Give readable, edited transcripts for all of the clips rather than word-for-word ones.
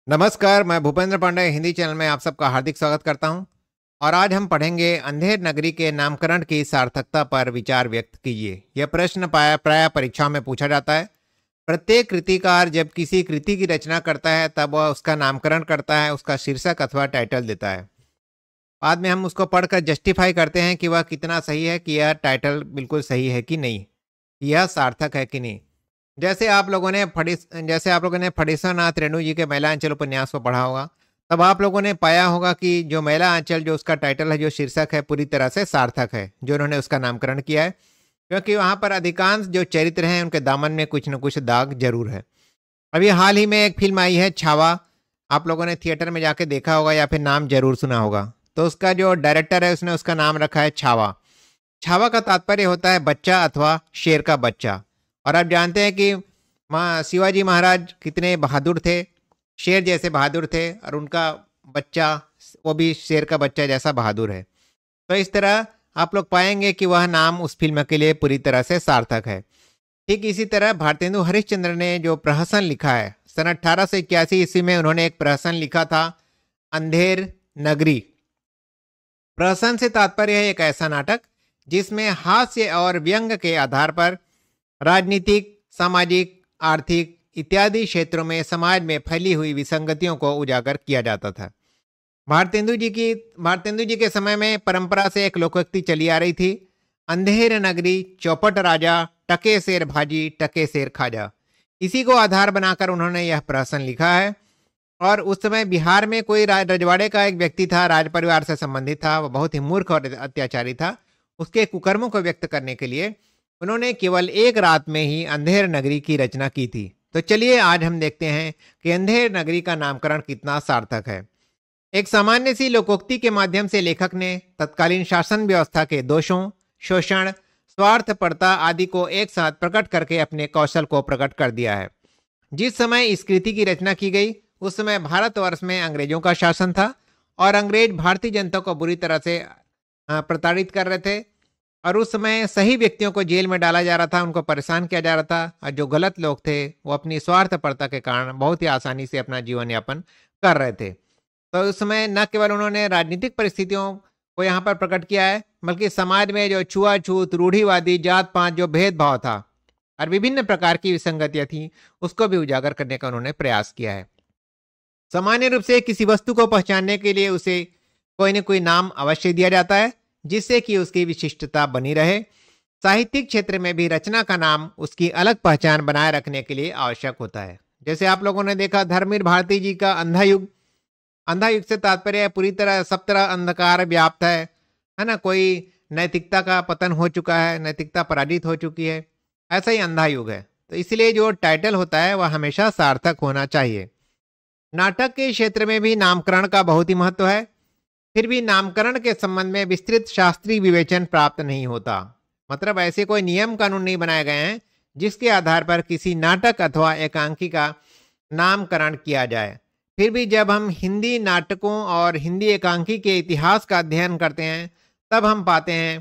नमस्कार, मैं भूपेंद्र पांडे हिंदी चैनल में आप सबका हार्दिक स्वागत करता हूं। और आज हम पढ़ेंगे अंधेर नगरी के नामकरण की सार्थकता पर विचार व्यक्त कीजिए। यह प्रश्न प्राय परीक्षा में पूछा जाता है। प्रत्येक कृतिकार जब किसी कृति की रचना करता है तब वह उसका नामकरण करता है, उसका शीर्षक अथवा टाइटल देता है। बाद में हम उसको पढ़कर जस्टिफाई करते हैं कि वह कितना सही है, कि यह टाइटल बिल्कुल सही है कि नहीं, यह सार्थक है कि नहीं। जैसे आप लोगों ने फणीश्वरनाथ रेणु जी के महिला अंचल उपन्यास को पढ़ा होगा, तब आप लोगों ने पाया होगा कि जो महिला अंचल, जो उसका टाइटल है, जो शीर्षक है, पूरी तरह से सार्थक है, जो उन्होंने उसका नामकरण किया है। क्योंकि वहां पर अधिकांश जो चरित्र हैं उनके दामन में कुछ न कुछ दाग जरूर है। अभी हाल ही में एक फिल्म आई है छावा, आप लोगों ने थिएटर में जाके देखा होगा या फिर नाम जरूर सुना होगा। तो उसका जो डायरेक्टर है उसने उसका नाम रखा है छावा। छावा का तात्पर्य होता है बच्चा अथवा शेर का बच्चा। और आप जानते हैं कि शिवाजी महाराज कितने बहादुर थे, शेर जैसे बहादुर थे, और उनका बच्चा वो भी शेर का बच्चा जैसा बहादुर है। तो इस तरह आप लोग पाएंगे कि वह नाम उस फिल्म के लिए पूरी तरह से सार्थक है। ठीक इसी तरह भारतेंदु हरिश्चंद्र ने जो प्रहसन लिखा है, सन 1881 ईस्वी में उन्होंने एक प्रहसन लिखा था, अंधेर नगरी। प्रहसन से तात्पर्य है एक ऐसा नाटक जिसमें हास्य और व्यंग के आधार पर राजनीतिक, सामाजिक, आर्थिक इत्यादि क्षेत्रों में समाज में फैली हुई विसंगतियों को उजागर किया जाता था। भारतेंदु जी के समय में परंपरा से एक लोकोक्ति चली आ रही थी, अंधेर नगरी चौपट राजा, टके शेर भाजी टके शेर खाजा। इसी को आधार बनाकर उन्होंने यह प्रहसन लिखा है। और उस समय बिहार में कोई रजवाड़े का एक व्यक्ति था, राज परिवार से संबंधित था, वह बहुत ही मूर्ख और अत्याचारी था। उसके कुकर्मों को व्यक्त करने के लिए उन्होंने केवल एक रात में ही अंधेर नगरी की रचना की थी। तो चलिए आज हम देखते हैं कि अंधेर नगरी का नामकरण कितना सार्थक है। एक सामान्य सी लोकोक्ति के माध्यम से लेखक ने तत्कालीन शासन व्यवस्था के दोषों, शोषण, स्वार्थपरता आदि को एक साथ प्रकट करके अपने कौशल को प्रकट कर दिया है। जिस समय इस कृति की रचना की गई उस समय भारतवर्ष में अंग्रेजों का शासन था और अंग्रेज भारतीय जनता को बुरी तरह से प्रताड़ित कर रहे थे। और उस समय सही व्यक्तियों को जेल में डाला जा रहा था, उनको परेशान किया जा रहा था, और जो गलत लोग थे वो अपनी स्वार्थपरता के कारण बहुत ही आसानी से अपना जीवन यापन कर रहे थे। तो उस समय न केवल उन्होंने राजनीतिक परिस्थितियों को यहाँ पर प्रकट किया है, बल्कि समाज में जो छुआछूत, रूढ़िवादी, जात पात जो भेदभाव था और विभिन्न प्रकार की विसंगतियां थी, उसको भी उजागर करने का उन्होंने प्रयास किया है। सामान्य रूप से किसी वस्तु को पहचानने के लिए उसे कोई न कोई नाम अवश्य दिया जाता है, जिससे कि उसकी विशिष्टता बनी रहे। साहित्यिक क्षेत्र में भी रचना का नाम उसकी अलग पहचान बनाए रखने के लिए आवश्यक होता है। जैसे आप लोगों ने देखा धर्मवीर भारती जी का अंधा युग। अंधा युग से तात्पर्य पूरी तरह सब तरह अंधकार व्याप्त है ना। कोई नैतिकता का पतन हो चुका है, नैतिकता पराजित हो चुकी है, ऐसा ही अंधा युग है। तो इसलिए जो टाइटल होता है वह हमेशा सार्थक होना चाहिए। नाटक के क्षेत्र में भी नामकरण का बहुत ही महत्व है। फिर भी नामकरण के संबंध में विस्तृत शास्त्रीय विवेचन प्राप्त नहीं होता। मतलब ऐसे कोई नियम कानून नहीं बनाए गए हैं जिसके आधार पर किसी नाटक अथवा एकांकी का नामकरण किया जाए। फिर भी जब हम हिंदी नाटकों और हिंदी एकांकी के इतिहास का अध्ययन करते हैं तब हम पाते हैं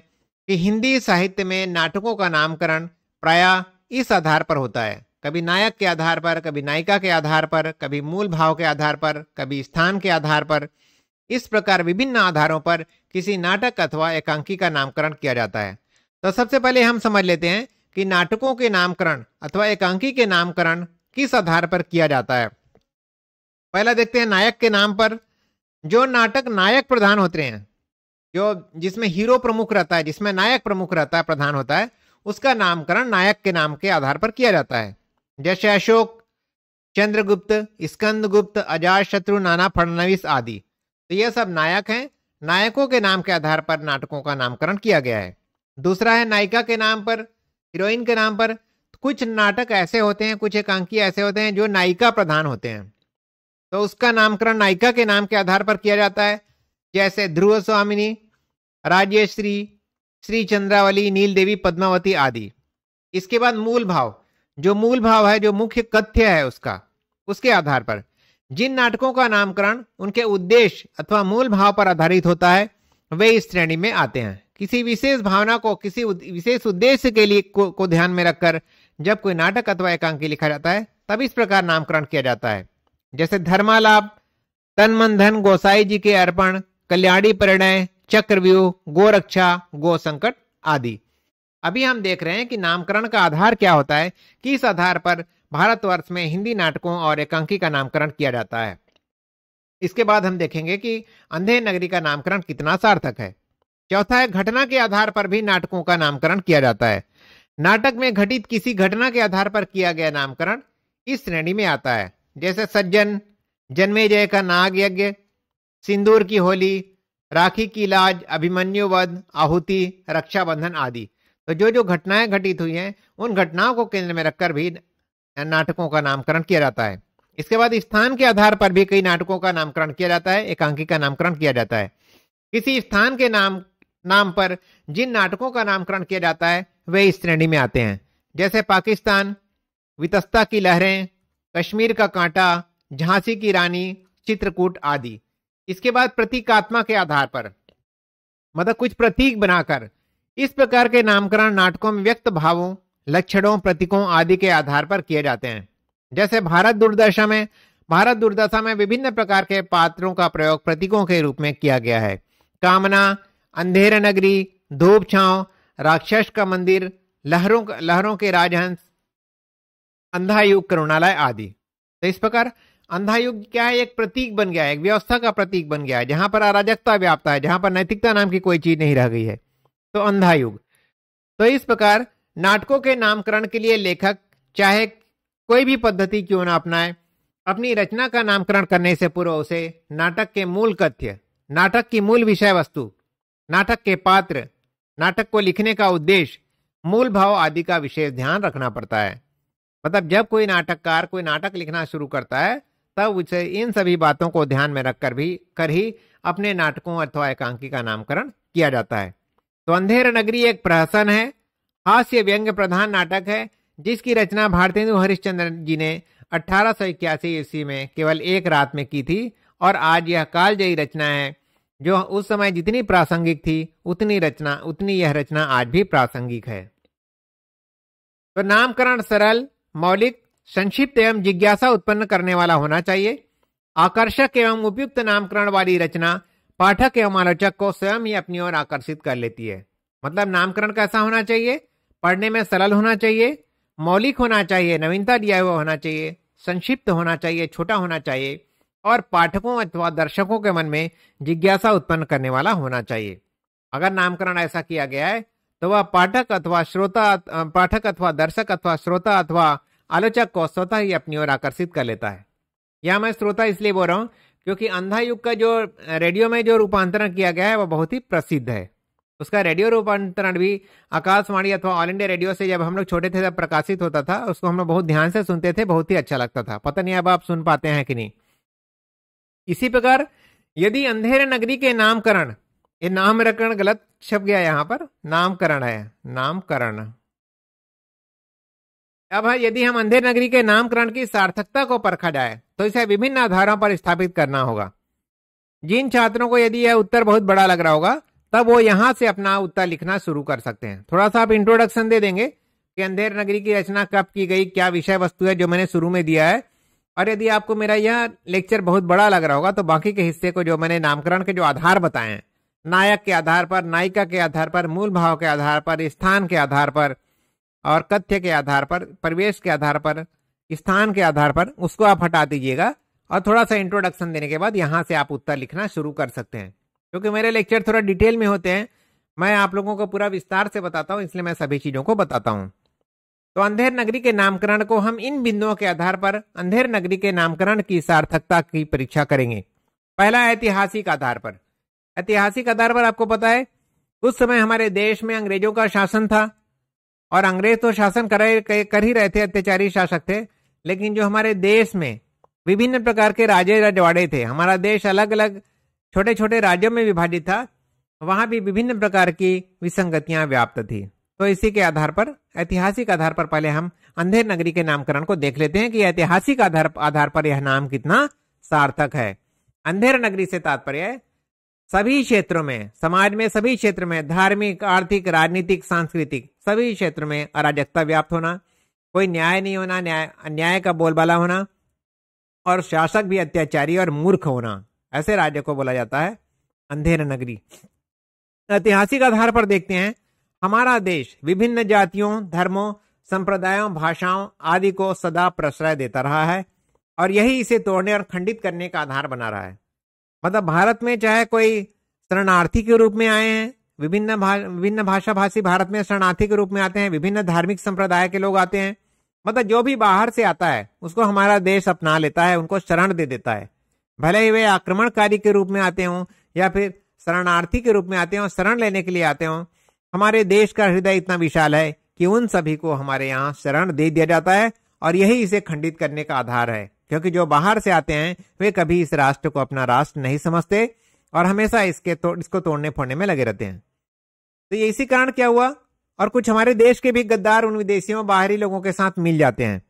कि हिंदी साहित्य में नाटकों का नामकरण प्रायः इस आधार पर होता है, कभी नायक के आधार पर, कभी नायिका के आधार पर, कभी मूल भाव के आधार पर, कभी स्थान के आधार पर। इस प्रकार विभिन्न आधारों पर किसी नाटक अथवा एकांकी का नामकरण किया जाता है। तो सबसे पहले हम समझ लेते हैं कि नाटकों के नामकरण अथवा एकांकी के नामकरण किस आधार पर किया जाता है। पहला देखते हैं नायक के नाम पर। जो नाटक नायक प्रधान होते हैं, जो जिसमें हीरो प्रमुख रहता है, जिसमें नायक प्रमुख रहता है, प्रधान होता है, उसका नामकरण नायक के नाम के आधार पर किया जाता है। जैसे अशोक, चंद्रगुप्त, स्कंदगुप्त, अजातशत्रु, नाना फडणवीस आदि। तो ये सब नायक हैं। नायकों के नाम के आधार पर नाटकों का नामकरण किया गया है। दूसरा है नायिका के नाम पर, हीरोइन के नाम पर। कुछ नाटक ऐसे होते हैं, कुछ एकांकी ऐसे होते हैं जो नायिका प्रधान होते हैं, तो उसका नामकरण नायिका के नाम के आधार पर किया जाता है। जैसे ध्रुव स्वामिनी, राजेश्री, श्री चंद्रावली, नील देवी, पद्मावती आदि। इसके बाद मूल भाव, जो मूल भाव है, जो मुख्य कथ्य है उसके आधार पर जिन नाटकों का नामकरण उनके उद्देश्य अथवा मूल भाव पर आधारित होता है वे इस श्रेणी में आते हैं। किसी विशेष भावना को, किसी विशेष उद्देश्य के लिए को ध्यान में रखकर जब कोई नाटक अथवा एकांकी लिखा जाता है तब इस प्रकार नामकरण किया जाता है। जैसे धर्मालाप, तन मन धन गोसाई जी के अर्पण, कल्याणी परिणय, चक्रव्यूह, गोरक्षा, गो संकट आदि। अभी हम देख रहे हैं कि नामकरण का आधार क्या होता है, किस आधार पर भारतवर्ष में हिंदी नाटकों और एकांकी का नामकरण किया जाता है। इसके बाद हम देखेंगे कि अंधेर नगरी का नामकरण कितना सार्थक है। चौथा है, घटना के आधार पर भी नाटकों का नामकरण किया जाता है। नाटक में घटित किसी घटना के आधार पर किया गया नामकरण इस श्रेणी में आता है, जैसे सज्जन, जन्मेजय का नाग यज्ञ, सिंदूर की होली, राखी की लाज, अभिमन्यु वध, आहुति, रक्षाबंधन आदि। तो जो जो घटनाएं घटित हुई हैं उन घटनाओं को केंद्र में रखकर भी नाटकों का नामकरण किया जाता है। इसके बाद स्थान के आधार पर भी कई नाटकों का नामकरण किया जाता है, एकांकी का नामकरण किया जाता है। किसी स्थान के नाम पर जिन नाटकों का नामकरण किया जाता है वे इस श्रेणी में आते हैं, जैसे पाकिस्तान, वितस्ता की लहरें, कश्मीर का कांटा, झांसी की रानी, चित्रकूट आदि। इसके बाद प्रतीकात्मा के आधार पर, मतलब कुछ प्रतीक बनाकर, इस प्रकार के नामकरण नाटकों में व्यक्त भावों, लक्षणों, प्रतीकों आदि के आधार पर किए जाते हैं। जैसे भारत दुर्दशा में विभिन्न प्रकार के पात्रों का प्रयोग प्रतीकों के रूप में किया गया है। कामना, अंधेर नगरी, धूप छांव, राक्षस का मंदिर, लहरों के राजहंस, अंधा युग, करुणालय आदि। तो इस प्रकार अंधा युग क्या है, एक प्रतीक बन गया है, एक व्यवस्था का प्रतीक बन गया है, जहां पर अराजकता व्याप्त है, जहां पर नैतिकता नाम की कोई चीज नहीं रह गई है, तो अंधा युग। तो इस प्रकार नाटकों के नामकरण के लिए लेखक चाहे कोई भी पद्धति क्यों ना अपनाए, अपनी रचना का नामकरण करने से पूर्व उसे नाटक के मूल कथ्य, नाटक की मूल विषय वस्तु, नाटक के पात्र, नाटक को लिखने का उद्देश्य, मूल भाव आदि का विशेष ध्यान रखना पड़ता है। मतलब जब कोई नाटककार कोई नाटक लिखना शुरू करता है तब उसे इन सभी बातों को ध्यान में रखकर ही अपने नाटकों अथवा एकांकी का नामकरण किया जाता है। तो अंधेर नगरी एक प्रहसन है, हास्य व्यंग्य प्रधान नाटक है, जिसकी रचना भारतेंदु हरिश्चंद्र जी ने 1881 ईस्वी में केवल एक रात में की थी, और आज यह कालजयी रचना है जो उस समय जितनी प्रासंगिक थी उतनी यह रचना आज भी प्रासंगिक है। तो नामकरण सरल, मौलिक, संक्षिप्त एवं जिज्ञासा उत्पन्न करने वाला होना चाहिए। आकर्षक एवं उपयुक्त नामकरण वाली रचना पाठक एवं आलोचक को स्वयं ही अपनी ओर आकर्षित कर लेती है। मतलब नामकरण कैसा होना चाहिए, पढ़ने में सरल होना चाहिए, मौलिक होना चाहिए, नवीनता दिया हुआ होना चाहिए, संक्षिप्त होना चाहिए, छोटा होना चाहिए, और पाठकों अथवा दर्शकों के मन में जिज्ञासा उत्पन्न करने वाला होना चाहिए। अगर नामकरण ऐसा किया गया है तो वह पाठक अथवा दर्शक अथवा श्रोता अथवा आलोचक को स्वतः ही अपनी ओर आकर्षित कर लेता है। यह मैं श्रोता इसलिए बोल रहा हूं क्योंकि अंधा युग का जो रेडियो में जो रूपांतरण किया गया है वह बहुत ही प्रसिद्ध है। उसका रेडियो रूपांतरण भी आकाशवाणी अथवा ऑल इंडिया रेडियो से जब हम लोग छोटे थे तब प्रकाशित होता था, उसको हम लोग बहुत ध्यान से सुनते थे, बहुत ही अच्छा लगता था। पता नहीं अब आप सुन पाते हैं कि नहीं। इसी प्रकार यदि अंधेर नगरी के नामकरण, ये नामकरण गलत छप गया, यहाँ पर नामकरण है, नामकरण। अब यदि हम अंधेर नगरी के नामकरण की सार्थकता को परखा जाए तो इसे विभिन्न आधारों पर स्थापित करना होगा। जिन छात्रों को यदि यह उत्तर बहुत बड़ा लग रहा होगा तब वो यहाँ से अपना उत्तर लिखना शुरू कर सकते हैं। थोड़ा सा आप इंट्रोडक्शन दे देंगे कि अंधेर नगरी की रचना कब की गई, क्या विषय वस्तु है, जो मैंने शुरू में दिया है। और यदि आपको मेरा यह लेक्चर बहुत बड़ा लग रहा होगा तो बाकी के हिस्से को जो मैंने नामकरण के जो आधार बताए हैं, नायक के आधार पर, नायिका के आधार पर, मूल भाव के आधार पर, स्थान के आधार पर और कथ्य के आधार पर, परिवेश के आधार पर, स्थान के आधार पर, उसको आप हटा दीजिएगा और थोड़ा सा इंट्रोडक्शन देने के बाद यहाँ से आप उत्तर लिखना शुरू कर सकते हैं। क्योंकि मेरे लेक्चर थोड़ा डिटेल में होते हैं, मैं आप लोगों को पूरा विस्तार से बताता हूँ, इसलिए मैं सभी चीजों को बताता हूँ। तो अंधेर नगरी के नामकरण को हम इन बिंदुओं के आधार पर अंधेर नगरी के नामकरण की सार्थकता की परीक्षा करेंगे। पहला, ऐतिहासिक आधार पर। ऐतिहासिक आधार पर आपको पता है उस समय हमारे देश में अंग्रेजों का शासन था और अंग्रेज तो शासन कर ही रहे थे, अत्याचारी शासक थे, लेकिन जो हमारे देश में विभिन्न प्रकार के राजे रजवाड़े थे, हमारा देश अलग अलग छोटे छोटे राज्यों में विभाजित था, वहां भी विभिन्न प्रकार की विसंगतियां व्याप्त थी। तो इसी के आधार पर, ऐतिहासिक आधार पर पहले हम अंधेर नगरी के नामकरण को देख लेते हैं कि ऐतिहासिक आधार पर यह नाम कितना सार्थक है। अंधेर नगरी से तात्पर्य सभी क्षेत्रों में, समाज में सभी क्षेत्र में, धार्मिक, आर्थिक, राजनीतिक, सांस्कृतिक सभी क्षेत्र में अराजकता व्याप्त होना, कोई न्याय नहीं होना, अन्याय का बोलबाला होना, और शासक भी अत्याचारी और मूर्ख होना, ऐसे राज्य को बोला जाता है अंधेर नगरी। ऐतिहासिक आधार पर देखते हैं, हमारा देश विभिन्न जातियों, धर्मों, संप्रदायों, भाषाओं आदि को सदा प्रश्रय देता रहा है और यही इसे तोड़ने और खंडित करने का आधार बना रहा है। मतलब भारत में चाहे कोई शरणार्थी के रूप में आए हैं, विभिन्न भाषा भाषी भारत में शरणार्थी के रूप में आते हैं, विभिन्न धार्मिक संप्रदाय के लोग आते हैं, मतलब जो भी बाहर से आता है उसको हमारा देश अपना लेता है, उनको शरण दे देता है। भले ही वे आक्रमणकारी के रूप में आते हों या फिर शरणार्थी के रूप में आते हों, शरण लेने के लिए आते हों, हमारे देश का हृदय इतना विशाल है कि उन सभी को हमारे यहाँ शरण दे दिया जाता है और यही इसे खंडित करने का आधार है। क्योंकि जो बाहर से आते हैं वे कभी इस राष्ट्र को अपना राष्ट्र नहीं समझते और हमेशा इसको तोड़ने फोड़ने में लगे रहते हैं। तो ये इसी कारण क्या हुआ, और कुछ हमारे देश के भी गद्दार उन विदेशियों बाहरी लोगों के साथ मिल जाते हैं।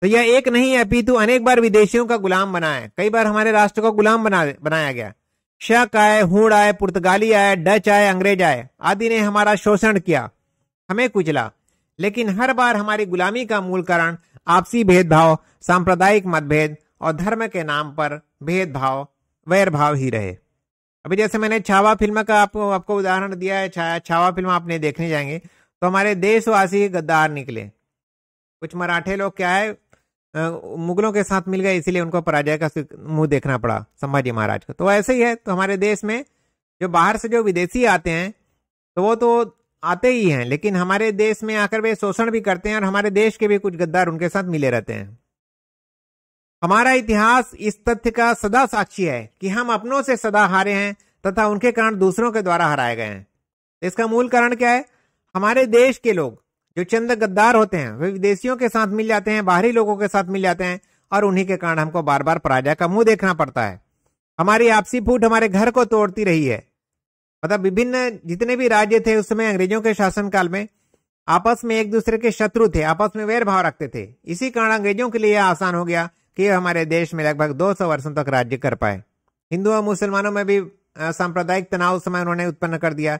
तो यह एक नहीं अपितु अनेक बार विदेशियों का गुलाम बना है। कई बार हमारे राष्ट्र को गुलाम बनाया गया। शक आए, हूण आए, पुर्तगाली आए, डच आए, अंग्रेज आए आदि ने हमारा शोषण किया, हमें कुचला, लेकिन हर बार हमारी गुलामी का मूल कारण आपसी भेदभाव, सांप्रदायिक मतभेद और धर्म के नाम पर भेदभाव, वैरभाव ही रहे। अभी जैसे मैंने छावा फिल्म का आपको उदाहरण दिया है, छावा फिल्म आपने देखने जाएंगे तो हमारे देशवासी गद्दार निकले। कुछ मराठे लोग क्या है, मुगलों के साथ मिल गए, इसीलिए उनको पराजय का मुंह देखना पड़ा संभाजी महाराज को। तो ऐसे ही है, तो हमारे देश में जो बाहर से जो विदेशी आते हैं तो वो तो आते ही हैं, लेकिन हमारे देश में आकर वे शोषण भी करते हैं और हमारे देश के भी कुछ गद्दार उनके साथ मिले रहते हैं। हमारा इतिहास इस तथ्य का सदा साक्षी है कि हम अपनों से सदा हारे हैं तथा उनके कारण दूसरों के द्वारा हराए गए हैं। इसका मूल कारण क्या है, हमारे देश के लोग जो चंद गद्दार होते हैं वे विदेशियों के साथ मिल जाते हैं, बाहरी लोगों के साथ मिल जाते हैं और उन्हीं के कारण हमको बार बार पराजय का मुंह देखना पड़ता है। हमारी आपसी फूट हमारे घर को तोड़ती रही है। मतलब विभिन्न जितने भी राज्य थे उस समय अंग्रेजों के शासनकाल में आपस में एक दूसरे के शत्रु थे, आपस में वैर भाव रखते थे। इसी कारण अंग्रेजों के लिए यह आसान हो गया कि हमारे देश में लगभग 200 वर्षों तक राज्य कर पाए। हिंदू और मुसलमानों में भी सांप्रदायिक तनाव समय उन्होंने उत्पन्न कर दिया।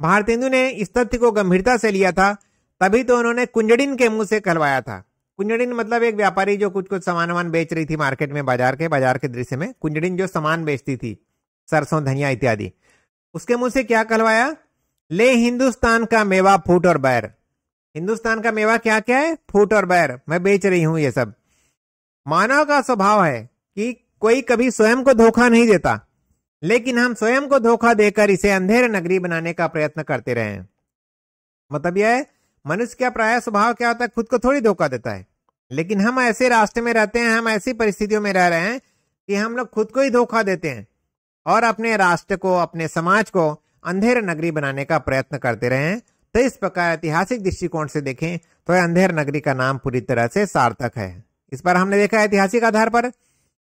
भारतेंदु ने इस तथ्य को गंभीरता से लिया था, तभी तो उन्होंने कुंजड़िन के मुंह से कहलवाया था। कुंजड़िन मतलब एक व्यापारी जो कुछ सामान बेच रही थी मार्केट में, बाजार के दृश्य में कुंजड़िन जो सामान बेचती थी, सरसों, धनिया इत्यादि, उसके मुंह से क्या कहलवाया, ले हिंदुस्तान का मेवा फूट और बैर। हिंदुस्तान का मेवा क्या क्या है, फूट और बैर, मैं बेच रही हूं ये सब। मानव का स्वभाव है कि कोई कभी स्वयं को धोखा नहीं देता, लेकिन हम स्वयं को धोखा देकर इसे अंधेर नगरी बनाने का प्रयत्न करते रहे हैं। मतलब यह है, मनुष्य का प्राय स्वभाव क्या होता है, खुद को थोड़ी धोखा देता है, लेकिन हम ऐसे रास्ते में रहते हैं, हम ऐसी परिस्थितियों में रह रहे हैं कि हम लोग खुद को ही धोखा देते हैं और अपने राष्ट्र को, अपने समाज को अंधेर नगरी बनाने का प्रयत्न करते रहे हैं। तो इस प्रकार ऐतिहासिक दृष्टिकोण से देखें तो अंधेर नगरी का नाम पूरी तरह से सार्थक है। इस पर हमने देखा ऐतिहासिक आधार पर।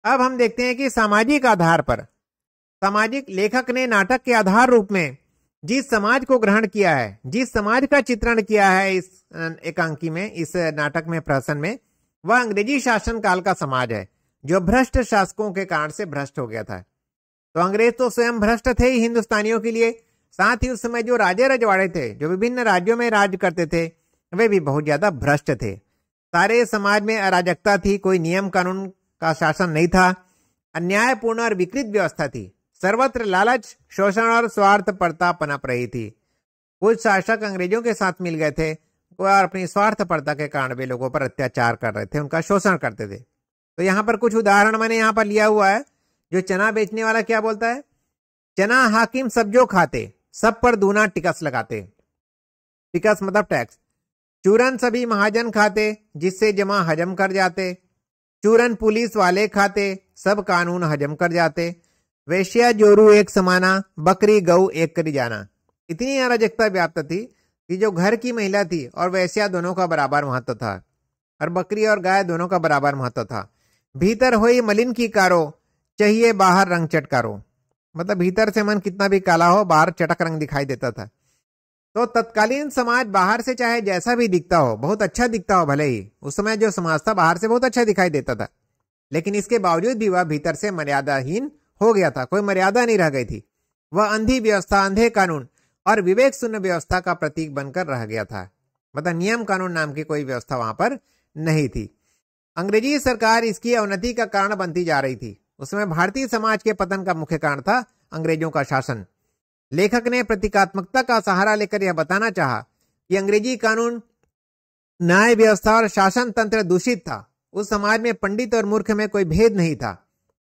अब हम देखते हैं कि सामाजिक आधार पर, सामाजिक लेखक ने नाटक के आधार रूप में जिस समाज को ग्रहण किया है, जिस समाज का चित्रण किया है इस एकांकी में, इस नाटक में, प्रहसन में, वह अंग्रेजी शासन काल का समाज है जो भ्रष्ट शासकों के कारण से भ्रष्ट हो गया था। तो अंग्रेज तो स्वयं भ्रष्ट थे ही हिंदुस्तानियों के लिए, साथ ही उस समय जो राजे रजवाड़े थे जो विभिन्न राज्यों में राज करते थे वे भी बहुत ज्यादा भ्रष्ट थे। सारे समाज में अराजकता थी, कोई नियम कानून का शासन नहीं था, अन्यायपूर्ण और विकृत व्यवस्था थी, सर्वत्र लालच, शोषण और स्वार्थपरता पनप रही थी। कुछ शासक अंग्रेजों के साथ मिल गए थे और अपनी स्वार्थपरता के कारण वे लोगों पर अत्याचार कर रहे थे, उनका शोषण करते थे। तो यहाँ पर कुछ उदाहरण मैंने यहाँ पर लिया हुआ है। जो चना बेचने वाला क्या बोलता है, चना हाकिम सब जो खाते, सब पर दूना टिकस लगाते। टिकस मतलब टैक्स। चूरन सभी महाजन खाते, जिससे जमा हजम कर जाते। चूरन पुलिस वाले खाते, सब कानून हजम कर जाते। वैश्या जोरू एक समाना, बकरी गऊ एक करी जाना। इतनी अराजकता व्याप्त थी कि जो घर की महिला थी और वैश्या दोनों का बराबर महत्व था, और बकरी और गाय दोनों का बराबर महत्व था। भीतर होई मलिन की कारो, चाहिए बाहर रंग चटकारो। मतलब भीतर से मन कितना भी काला हो, बाहर चटक रंग दिखाई देता था। तो तत्कालीन समाज बाहर से चाहे जैसा भी दिखता हो, बहुत अच्छा दिखता हो, भले ही उस समय जो समाज था बाहर से बहुत अच्छा दिखाई देता था, लेकिन इसके बावजूद भी वह भीतर से मर्यादाहीन हो गया था। कोई मर्यादा नहीं रह गई थी। वह अंधी व्यवस्था, अंधे कानून और विवेक शून्य व्यवस्था का प्रतीक बनकर रह गया था। मतलब नियम कानून नाम की कोई व्यवस्था वहां पर नहीं थी। अंग्रेजी सरकार इसकी अवनति का कारण बनती जा रही थी। उसमें भारतीय समाज के पतन का मुख्य कारण था अंग्रेजों का शासन। लेखक ने प्रतीकात्मकता का सहारा लेकर यह बताना चाहा कि अंग्रेजी कानून, न्याय व्यवस्था और शासन तंत्र दूषित था। उस समाज में पंडित और मूर्ख में कोई भेद नहीं था।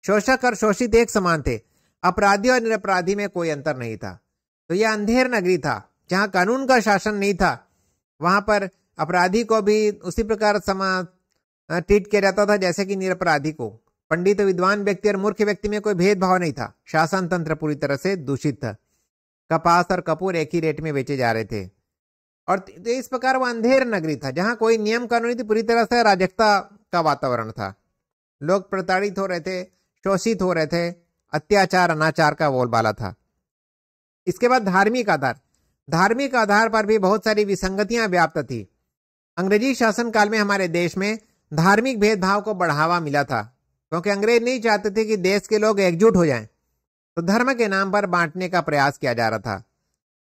शोषक और शोषित एक समान थे। अपराधी और निरपराधी में कोई अंतर नहीं था। तो यह अंधेर नगरी था जहां कानून का शासन नहीं था। वहां पर अपराधी को भी उसी प्रकार ट्रीट किया जाता था जैसे कि निरपराधी को। पंडित, विद्वान व्यक्ति और मूर्ख व्यक्ति में कोई भेदभाव नहीं था। शासन तंत्र पूरी तरह से दूषित था। कपास और कपूर एक ही रेट में बेचे जा रहे थे। और इस प्रकार वह अंधेर नगरी था जहां कोई नियम कानून थी। पूरी तरह से अराजकता का वातावरण था। लोग प्रताड़ित हो रहे थे, शोषित हो रहे थे, अत्याचार अनाचार का बोलबाला था। इसके बाद धार्मिक आधार। धार्मिक आधार पर भी बहुत सारी विसंगतियां व्याप्त थी। अंग्रेजी शासन काल में हमारे देश में धार्मिक भेदभाव को बढ़ावा मिला था, क्योंकि अंग्रेज नहीं चाहते थे कि देश के लोग एकजुट हो जाएं। तो धर्म के नाम पर बांटने का प्रयास किया जा रहा था,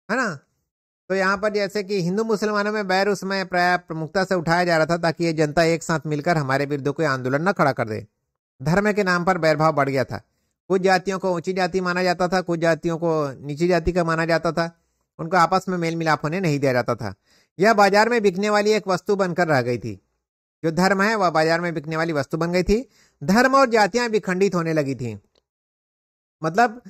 है ना। तो यहाँ पर जैसे कि हिंदू मुसलमानों में बैर उसमें प्राय प्रमुखता से उठाया जा रहा था ताकि ये जनता एक साथ मिलकर हमारे विरुद्ध कोई आंदोलन न खड़ा कर दे। धर्म के नाम पर बैरभाव बढ़ गया था। कुछ जातियों को ऊंची जाति माना जाता था, कुछ जातियों को नीची जाति का माना जाता था। उनको आपस में मेल मिलाप होने नहीं दिया जाता था। यह बाजार में बिकने वाली एक वस्तु बनकर रह गई थी। जो धर्म है वह बाजार में बिकने वाली वस्तु बन गई थी। धर्म और जातियां विखंडित होने लगी थी। मतलब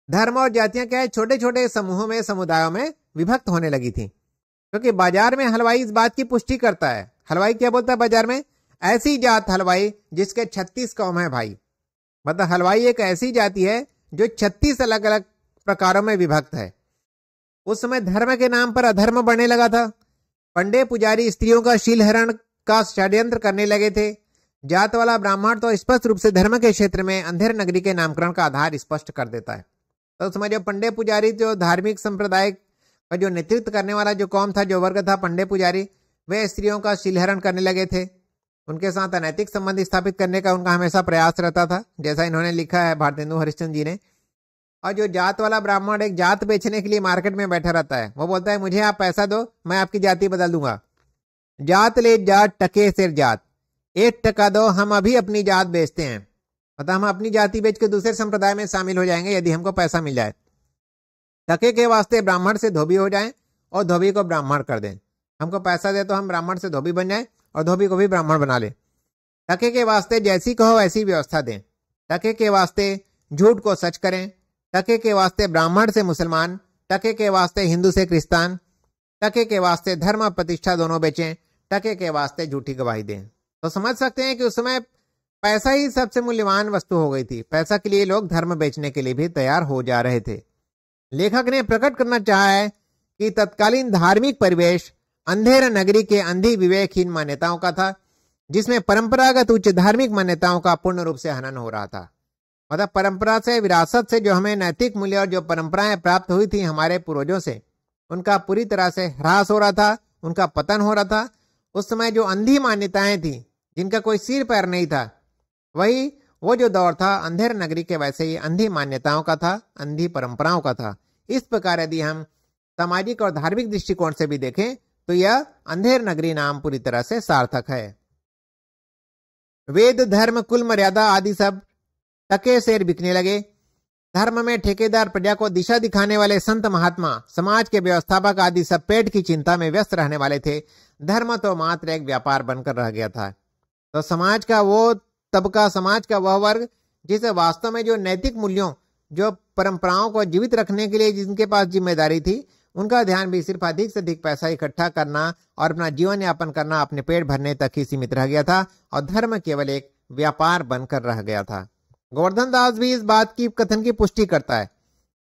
धर्म और जातियां क्या है, छोटे छोटे समूहों में, समुदायों में विभक्त होने लगी थी। क्योंकि बाजार में हलवाई इस बात की पुष्टि करता है। हलवाई क्या बोलता है बाजार में? ऐसी जात हलवाई जिसके 36 कौम है भाई। मतलब हलवाई एक ऐसी जाति है जो 36 अलग अलग प्रकारों में विभक्त है। उस समय धर्म के नाम पर अधर्म बढ़ने लगा था। पंडे पुजारी स्त्रियों का शीलहरण का षड्यंत्र करने लगे थे। जात वाला ब्राह्मण तो स्पष्ट रूप से धर्म के क्षेत्र में अंधेर नगरी के नामकरण का आधार स्पष्ट कर देता है। तो उसमें जो पंडे पुजारी, जो धार्मिक संप्रदाय का जो नेतृत्व करने वाला जो कौम था, जो वर्ग था पंडे पुजारी, वे स्त्रियों का शीलहरण करने लगे थे। उनके साथ अनैतिक संबंध स्थापित करने का उनका हमेशा प्रयास रहता था, जैसा इन्होंने लिखा है भारतेंदु हरिश्चंद्र जी ने। और जो जात वाला ब्राह्मण एक जात बेचने के लिए मार्केट में बैठा रहता है, वो बोलता है मुझे आप पैसा दो, मैं आपकी जाति बदल दूंगा। जात ले जात टके सिर जात, 1 टका दो, हम अभी अपनी जात बेचते हैं। मतलब हम अपनी जाति बेच के दूसरे संप्रदाय में शामिल हो जाएंगे यदि हमको पैसा मिल जाए। टके के वास्ते ब्राह्मण से धोबी हो जाएं और धोबी को ब्राह्मण कर दें। हमको पैसा दे तो हम ब्राह्मण से धोबी बन जाएं और धोबी को भी ब्राह्मण बना ले। टके के वास्ते जैसी कहो ऐसी व्यवस्था दें। टके के वास्ते झूठ को सच करें। टके के वास्ते ब्राह्मण से मुसलमान, टके के वास्ते हिंदू से क्रिस्तान, टके के वास्ते धर्म और प्रतिष्ठा दोनों बेचें, टके के वास्ते झूठी गवाही दें। तो समझ सकते हैं कि उस समय पैसा ही सबसे मूल्यवान वस्तु हो गई थी। पैसा के लिए लोग धर्म बेचने के लिए भी तैयार हो जा रहे थे। लेखक ने प्रकट करना चाहा है कि तत्कालीन धार्मिक परिवेश अंधेर नगरी के अंधी विवेकहीन मान्यताओं का था, जिसमें परंपरागत उच्च धार्मिक मान्यताओं का पूर्ण रूप से हनन हो रहा था। मतलब परंपरा से, विरासत से जो हमें नैतिक मूल्य और जो परंपराएं प्राप्त हुई थी हमारे पूर्वजों से, उनका पूरी तरह से ह्रास हो रहा था, उनका पतन हो रहा था। उस समय जो अंधी मान्यताएं थी, जिनका कोई सिर पैर नहीं था, वही वो जो दौर था अंधेर नगरी के वैसे ही अंधी मान्यताओं का था, अंधी परंपराओं का था। इस प्रकार यदि हम सामाजिक और धार्मिक दृष्टिकोण से भी देखें तो यह अंधेर नगरी नाम पूरी तरह से सार्थक है। वेद, धर्म, कुल मर्यादा आदि सब टके सेर बिकने लगे। धर्म में ठेकेदार प्रजा को दिशा दिखाने वाले संत महात्मा, समाज के व्यवस्थापक आदि सब पेट की चिंता में व्यस्त रहने वाले थे। धर्म तो मात्र एक व्यापार बनकर रह गया था। तो समाज का वो तबका, समाज का वह वर्ग जिसे वास्तव में जो नैतिक मूल्यों, जो परंपराओं को जीवित रखने के लिए जिनके पास जिम्मेदारी थी, उनका ध्यान भी सिर्फ अधिक से अधिक पैसा इकट्ठा करना और अपना जीवन यापन करना, अपने पेट भरने तक ही सीमित रह गया था और धर्म केवल एक व्यापार बनकर रह गया था। गोवर्धन दास भी इस बात की कथन की पुष्टि करता है।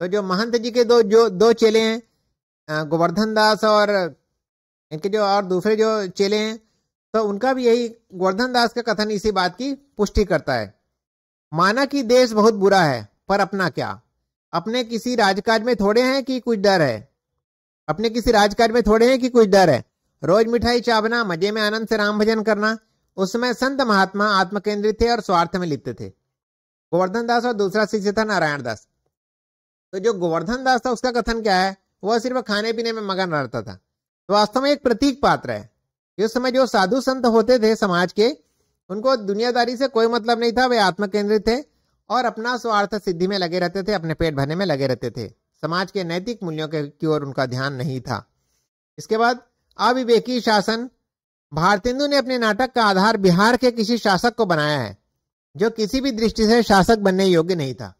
तो जो महंत जी के दो चेले हैं, गोवर्धन दास और इनके जो और दूसरे जो चेले हैं, तो उनका भी यही गोवर्धन दास का कथन इसी बात की पुष्टि करता है। माना कि देश बहुत बुरा है, पर अपना क्या? अपने किसी राजकाज में थोड़े हैं कि कुछ डर है? अपने किसी राजकाज में थोड़े हैं कि कुछ डर है? रोज मिठाई चावना, मजे में आनंद से राम भजन करना। उसमें संत महात्मा आत्मकेंद्रित थे और स्वार्थ में लिप्त थे। गोवर्धन दास और दूसरा शिष्य था नारायण दास। तो जो गोवर्धन दास था उसका कथन क्या है? वह सिर्फ खाने पीने में मगन रहता था। तो वास्तव में एक प्रतीक पात्र है। उस समय जो साधु संत होते थे समाज के, उनको दुनियादारी से कोई मतलब नहीं था, वे आत्मकेंद्रित थे और अपना स्वार्थ सिद्धि में लगे रहते थे, अपने पेट भरने में लगे रहते थे। समाज के नैतिक मूल्यों की ओर उनका ध्यान नहीं था। इसके बाद अविवेकी शासन। भारतेंदु ने अपने नाटक का आधार बिहार के किसी शासक को बनाया है जो किसी भी दृष्टि से शासक बनने योग्य नहीं था।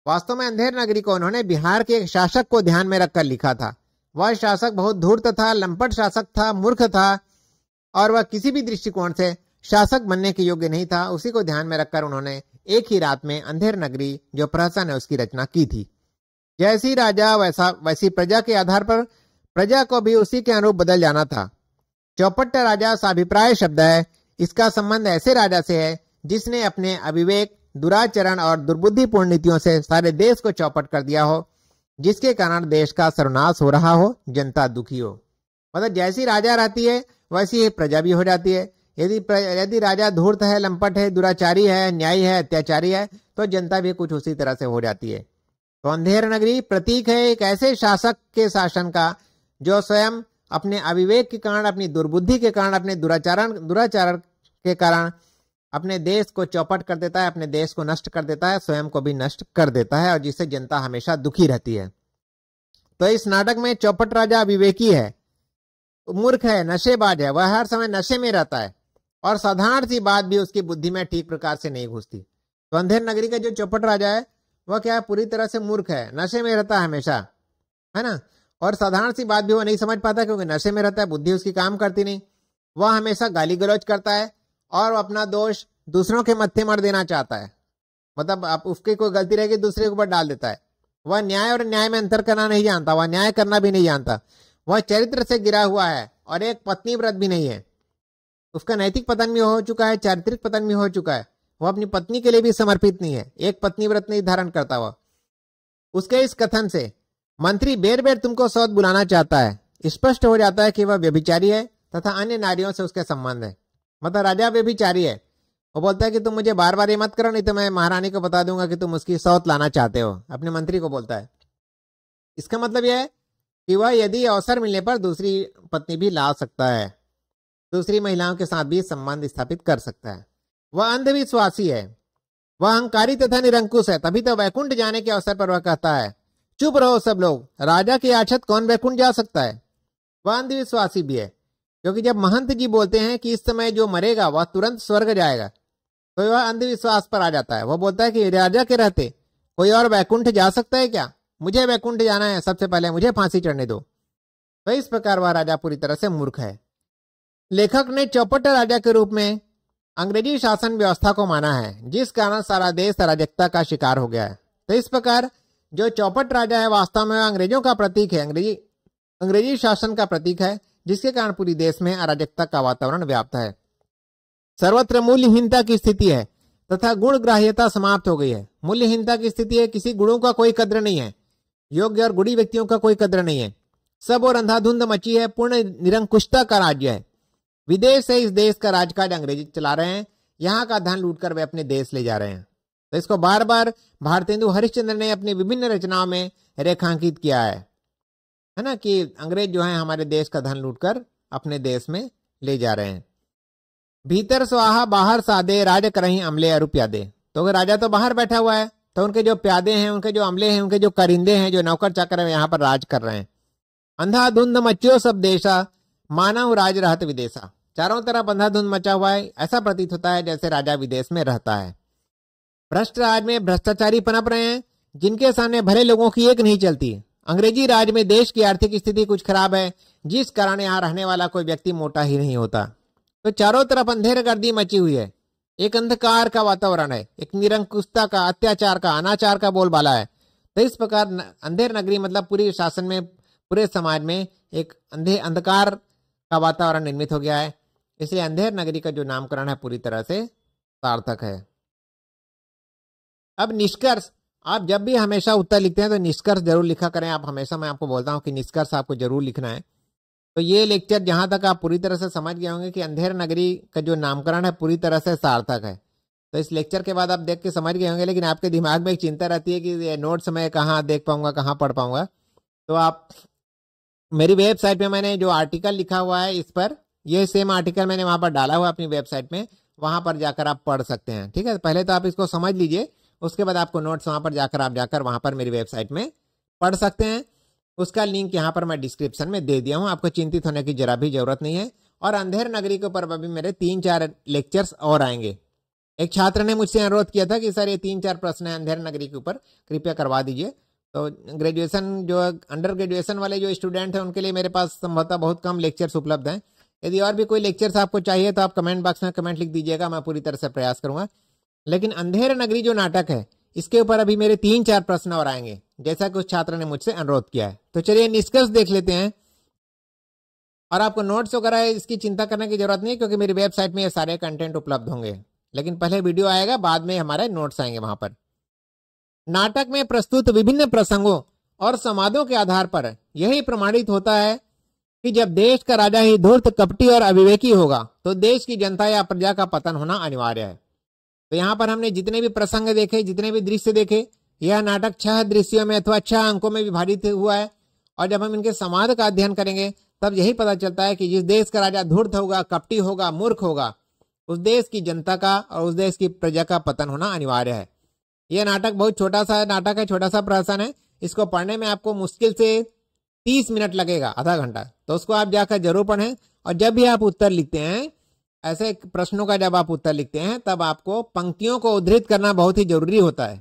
वास्तव में अंधेर नगरी को उन्होंने बिहार के एक शासक को ध्यान में रखकर लिखा था। वह शासक बहुत धूर्त था, लंपट शासक था, मूर्ख था और वह किसी भी दृष्टिकोण से शासक बनने के योग्य नहीं था। उसी को ध्यान में रखकर उन्होंने एक ही रात में अंधेर नगरी जो प्रहसन है उसकी रचना की थी। जैसी राजा वैसी प्रजा के आधार पर प्रजा को भी उसी के अनुरूप बदल जाना था। चौपट राजा साभिप्राय शब्द है। इसका संबंध ऐसे राजा से है जिसने अपने अविवेक, दुराचरण और दुर्बुद्धिपूर्ण नीतियों से सारे देश को चौपट कर दिया हो, जिसके कारण देश का सर्वनाश हो रहा हो, जनता दुखी हो। मतलब जैसी राजा रहती है वैसी ही प्रजा भी हो जाती है। यदि राजा धूर्त है, लंपट है, दुराचारी है, न्यायी है, अत्याचारी है, तो जनता भी कुछ उसी तरह से हो जाती है। तो अंधेर नगरी प्रतीक है एक ऐसे शासक के शासन का जो स्वयं अपने अविवेक के कारण, अपनी दुर्बुद्धि के कारण, अपने दुराचारण के कारण अपने देश को चौपट कर देता है, अपने देश को नष्ट कर देता है, स्वयं को भी नष्ट कर देता है और जिससे जनता हमेशा दुखी रहती है। तो इस नाटक में चौपट राजा अविवेकी है, मूर्ख है, नशेबाज है, वह हर समय नशे में रहता है और साधारण सी बात भी उसकी बुद्धि में ठीक प्रकार से नहीं घुसती। तो अंधेर नगरी का जो चौपट राजा है वह क्या है, पूरी तरह से मूर्ख है, नशे में रहता है हमेशा, है ना, और साधारण सी बात भी वो नहीं समझ पाता क्योंकि नशे में रहता है, बुद्धि उसकी काम करती नहीं। वह हमेशा गाली गलौज करता है और अपना दोष दूसरों के मत्थे मार देना चाहता है। मतलब आप उसकी कोई गलती रहेगी दूसरे के ऊपर डाल देता है। वह न्याय और न्याय में अंतर करना नहीं जानता, वह न्याय करना भी नहीं जानता। वह चरित्र से गिरा हुआ है और एक पत्नी व्रत भी नहीं है। उसका नैतिक पतन भी हो चुका है, चारित्रिक पतन भी हो चुका है। वह अपनी पत्नी के लिए भी समर्पित नहीं है, एक पत्नी व्रत नहीं धारण करता। वह उसके इस कथन से मंत्री बेर बेर तुमको सौत बुलाना चाहता है, स्पष्ट हो जाता है कि वह व्यभिचारी है तथा अन्य नारियों से उसके संबंध है। मतलब राजा व्यभिचारी है। वो बोलता है कि तुम मुझे बार बार ये मत करो, नहीं तो मैं महारानी को बता दूंगा कि तुम उसकी सौत लाना चाहते हो। अपने मंत्री को बोलता है। इसका मतलब यह है कि वह यदि अवसर मिलने पर दूसरी पत्नी भी ला सकता है, दूसरी महिलाओं के साथ भी संबंध स्थापित कर सकता है। वह अंधविश्वासी है, वह अहंकारी तथा निरंकुश है। तभी तो वैकुंठ जाने के अवसर पर वह कहता है चुप रहो सब लोग, राजा के आछत कौन वैकुंठ जा सकता है। वह अंधविश्वासी भी है क्योंकि जब महंत जी बोलते हैं कि इस समय जो मरेगा वह तुरंत स्वर्ग जाएगा, तो वह अंधविश्वास पर आ जाता है। वह बोलता है कि राजा के रहते कोई और वैकुंठ जा सकता है क्या, मुझे वैकुंठ जाना है, सबसे पहले मुझे फांसी चढ़ने दो। तो इस प्रकार वह राजा पूरी तरह से मूर्ख है। लेखक ने चौपट राजा के रूप में अंग्रेजी शासन व्यवस्था को माना है, जिस कारण सारा देश अराजकता का शिकार हो गया है। तो इस प्रकार जो चौपट राजा है वास्तव में अंग्रेजों का प्रतीक है, अंग्रेजी शासन का प्रतीक है, जिसके कारण पूरी देश में अराजकता का वातावरण व्याप्त है। सर्वत्र मूल्यहीनता की स्थिति है तथा गुण ग्राह्यता समाप्त हो गई है। मूल्यहीनता की स्थिति है, किसी गुणों का कोई कद्र नहीं है, योग्य और गुणी व्यक्तियों का कोई कद्र नहीं है। सब और अंधाधुंध मची है, पूर्ण निरंकुशता का राज्य है। विदेश से इस देश का राजकाज अंग्रेजी चला रहे हैं, यहाँ का धन लूटकर वे अपने देश ले जा रहे हैं। तो इसको बार बार भारतेंदु हरिश्चंद्र ने अपनी विभिन्न रचनाओं में रेखांकित किया है ना, कि अंग्रेज जो है हमारे देश का धन लूटकर अपने देश में ले जा रहे हैं। भीतर स्वाहा बाहर सादे, राज करहीं अमले अरु प्यादे। तो अगर राजा तो बाहर बैठा हुआ है तो उनके जो प्यादे हैं, उनके जो अमले हैं, उनके जो करिंदे हैं, जो नौकर चाकर हैं, यहाँ पर राज कर रहे हैं। अंधाधुंध मच्यो सब देशा, मानव राज रहत विदेशा। चारों तरफ अंधाधुंध मचा हुआ है, ऐसा प्रतीत होता है जैसे राजा विदेश में रहता है। भ्रष्ट राज में भ्रष्टाचारी पनप रहे हैं, जिनके सामने भले लोगों की एक नहीं चलती। अंग्रेजी राज में देश की आर्थिक स्थिति कुछ खराब है, जिस कारण यहाँ रहने वाला कोई व्यक्ति मोटा ही नहीं होता। तो चारों तरफ अंधेर गर्दी मची हुई है, एक अंधकार का वातावरण है, एक निरंकुशता का, अत्याचार का, अनाचार का बोलबाला है। तो इस प्रकार अंधेर नगरी मतलब पूरी शासन में, पूरे समाज में एक अंधकार का वातावरण निर्मित हो गया है। इसलिए अंधेर नगरी का जो नामकरण है पूरी तरह से सार्थक है। अब निष्कर्ष, आप जब भी हमेशा उत्तर लिखते हैं तो निष्कर्ष जरूर लिखा करें। आप हमेशा, मैं आपको बोलता हूं कि निष्कर्ष आपको जरूर लिखना है। तो ये लेक्चर जहां तक आप पूरी तरह से समझ गए होंगे कि अंधेर नगरी का जो नामकरण है पूरी तरह से सार्थक है। तो इस लेक्चर के बाद आप देख के समझ गए होंगे, लेकिन आपके दिमाग में एक चिंता रहती है कि ये नोट्स मैं कहाँ देख पाऊंगा, कहाँ पढ़ पाऊंगा। तो आप मेरी वेबसाइट पे मैंने जो आर्टिकल लिखा हुआ है इस पर, ये सेम आर्टिकल मैंने वहां पर डाला हुआ अपनी वेबसाइट में, वहां पर जाकर आप पढ़ सकते हैं। ठीक है, पहले तो आप इसको समझ लीजिए, उसके बाद आपको नोट्स वहां पर जाकर आप जाकर वहां पर मेरी वेबसाइट में पढ़ सकते हैं। उसका लिंक यहाँ पर मैं डिस्क्रिप्शन में दे दिया हूँ, आपको चिंतित होने की जरा भी जरूरत नहीं है। और अंधेर नगरी के ऊपर अभी मेरे 3-4 लेक्चर्स और आएंगे। एक छात्र ने मुझसे अनुरोध किया था कि सर ये 3-4 प्रश्न है अंधेर नगरी के ऊपर, कृपया करवा दीजिए। तो ग्रेजुएशन जो अंडर ग्रेजुएशन वाले जो स्टूडेंट हैं उनके लिए मेरे पास संभवतः बहुत कम लेक्चर्स उपलब्ध हैं। यदि और भी कोई लेक्चर्स आपको चाहिए तो आप कमेंट बॉक्स में कमेंट लिख दीजिएगा, मैं पूरी तरह से प्रयास करूंगा। लेकिन अंधेर नगरी जो नाटक है इसके ऊपर अभी मेरे 3-4 प्रश्न और आएंगे, जैसा कि उस छात्र ने मुझसे अनुरोध किया है। तो चलिए निष्कर्ष देख लेते हैं। और आपको नोट्स वगैरह इसकी चिंता करने की जरूरत नहीं, क्योंकि मेरी वेबसाइट में ये सारे कंटेंट उपलब्ध होंगे। लेकिन पहले वीडियो आएगा, बाद में हमारे नोट्स आएंगे वहां पर। नाटक में प्रस्तुत विभिन्न प्रसंगों और संवादों के आधार पर यही प्रमाणित होता है कि जब देश का राजा ही धूर्त, कपटी और अविवेकी होगा तो देश की जनता या प्रजा का पतन होना अनिवार्य है। तो यहाँ पर हमने जितने भी प्रसंग देखे, जितने भी दृश्य देखे, यह नाटक 6 दृश्यों में अथवा 6 अंकों में विभाजित हुआ है। और जब हम इनके संवाद का अध्ययन करेंगे तब यही पता चलता है कि जिस देश का राजा धूर्त होगा, कपटी होगा, मूर्ख होगा, उस देश की जनता का और उस देश की प्रजा का पतन होना अनिवार्य है। यह नाटक बहुत छोटा सा नाटक है, छोटा सा प्रहसन है। इसको पढ़ने में आपको मुश्किल से 30 मिनट लगेगा, आधा घंटा। तो उसको आप जाकर जरूर पढ़ें। और जब भी आप उत्तर लिखते हैं, ऐसे प्रश्नों का जब आप उत्तर लिखते हैं, तब आपको पंक्तियों को उद्धृत करना बहुत ही जरूरी होता है,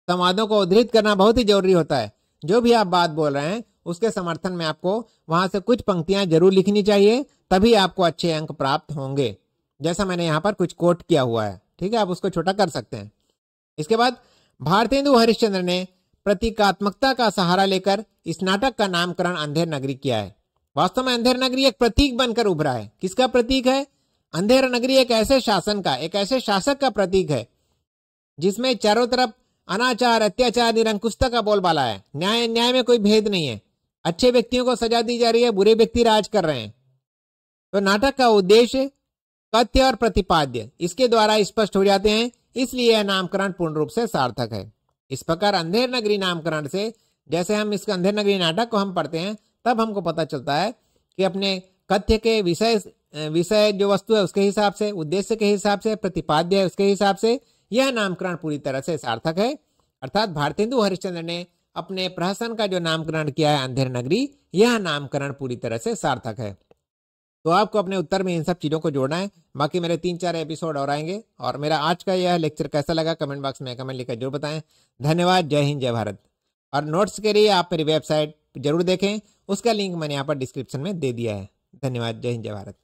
संवादों को उद्धृत करना बहुत ही जरूरी होता है। जो भी आप बात बोल रहे हैं उसके समर्थन में आपको वहां से कुछ पंक्तियां जरूर लिखनी चाहिए, तभी आपको अच्छे अंक प्राप्त होंगे। जैसा मैंने यहाँ पर कुछ कोट किया हुआ है, ठीक है, आप उसको छोटा कर सकते हैं। इसके बाद भारतेंदु हरिश्चंद्र ने प्रतीकात्मकता का सहारा लेकर इस नाटक का नामकरण अंधेर नगरी किया है। वास्तव में अंधेर नगरी एक प्रतीक बनकर उभरा है। किसका प्रतीक है? अंधेर नगरी एक ऐसे शासन का, एक ऐसे शासक का प्रतीक है जिसमें चारों तरफ अनाचार, अत्याचार, निरंकुशता का बोलबाला है। न्याय में कोई भेद नहीं है। अच्छे व्यक्तियों को सजा दी जा रही है, बुरे व्यक्ति राज कर रहे हैं। तो नाटक का उद्देश्य, कथ्य और प्रतिपाद्य इसके द्वारा स्पष्ट हो जाते हैं, इसलिए यह नामकरण पूर्ण रूप से सार्थक है। इस प्रकार अंधेर नगरी नामकरण से, जैसे हम इस अंधेर नगरी नाटक को हम पढ़ते हैं, तब हमको पता चलता है कि अपने कथ्य के विषय जो वस्तु है उसके हिसाब से, उद्देश्य के हिसाब से, प्रतिपाद्य है उसके हिसाब से यह नामकरण पूरी तरह से सार्थक है। अर्थात भारतेंदु हरिश्चंद्र ने अपने प्रहसन का जो नामकरण किया है अंधेर नगरी, यह नामकरण पूरी तरह से सार्थक है। तो आपको अपने उत्तर में इन सब चीजों को जोड़ना है। बाकी मेरे 3-4 एपिसोड और आएंगे। और मेरा आज का यह लेक्चर कैसा लगा कमेंट बॉक्स में कमेंट लिखकर जरूर बताएं। धन्यवाद। जय हिंद, जय भारत। और नोट्स के लिए आप मेरी वेबसाइट जरूर देखें, उसका लिंक मैंने यहाँ पर डिस्क्रिप्शन में दे दिया है। धन्यवाद। जय हिंद, जय भारत।